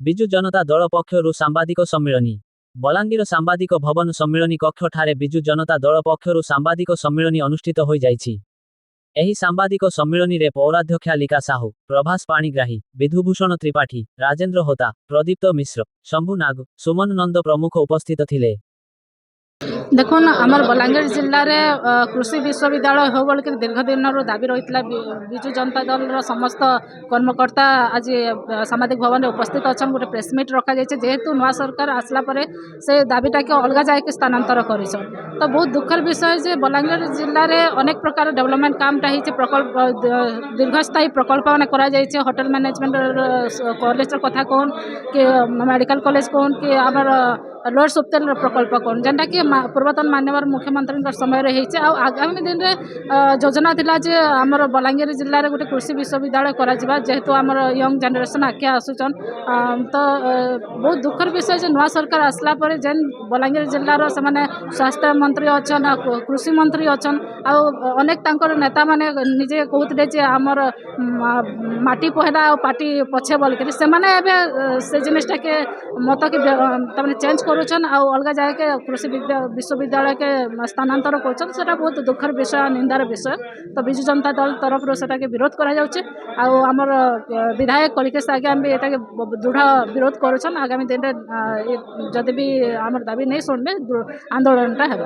विजु जनता दल पक्षरु सांबादिक सम्मेलनी बलांगीर सांबादिक भवन सम्मेलनी कक्ष ठारे विजु जनता दल पक्षरु सांबादिक सम्मेलनी अनुष्ठित हो जाइछि। एही सांबादिक सम्मेलनी रे पौराध्यक्षा लिका साहू, प्रभास पाणिग्राही, विधुभूषण त्रिपाठी, राजेंद्र होता, प्रदीप्त मिश्र, शंभु नाग, सुमन नंद प्रमुख उपस्थित थिले। देखुन आमर बलांगीर जिले में कृषि विश्वविद्यालय हो बोल दीर्घ दिन दाबी रही विजु जनता दल समस्त कर्मकर्ता आज सामाजिक भवन में उपस्थित अच्छा गोटे प्रेसमिट रखा जाए जेहेतु नुआ सरकार आसला परे से दाबीटा के अलग जाए स्थानांतर कर तो बहुत दुखर विषय जे बलांगीर जिले में अनेक प्रकार डेवलपमेंट कामटा होती प्रकल्प दीर्घस्थायी प्रकल्प मैंने होटेल मैनेजमेंट कॉलेज कथा कहन कि मेडिकल कॉलेज कहन कि आमर लोअर सुप्तेल प्रकल्प कौन जेनटा कि पूर्वतन माननीय मुख्यमंत्री समय आगामी दिन में योजना थिला जे आमर बलांगीर जिले में गोटे कृषि विश्वविद्यालय करा जेहेतु आमर यंग जनरेशन आगे आसुचन तो बहुत दुखर विषय जे नुआ सरकार आसला पर जेन बलांगीर जिलार से स्वास्थ्य मंत्री अच्छन कृषि मंत्री अच्छन अनेक नेता माने निजे कहते जे आमर माटी पहला और पार्टी पछे बोल से जिनटा के मत के चेंज करुछन अलग जाए के कृषि विश्वविद्यालय के स्थानांतर कर बहुत दुखर विषय निंदार विषय तो विजु जनता दल तरफ से विरोध कर विधायक कलिकेश आज्ञा भी ये दृढ़ विरोध करुछन आगामी दिन में जदि भी आम दाबी नहीं शुणबे आंदोलनटा है।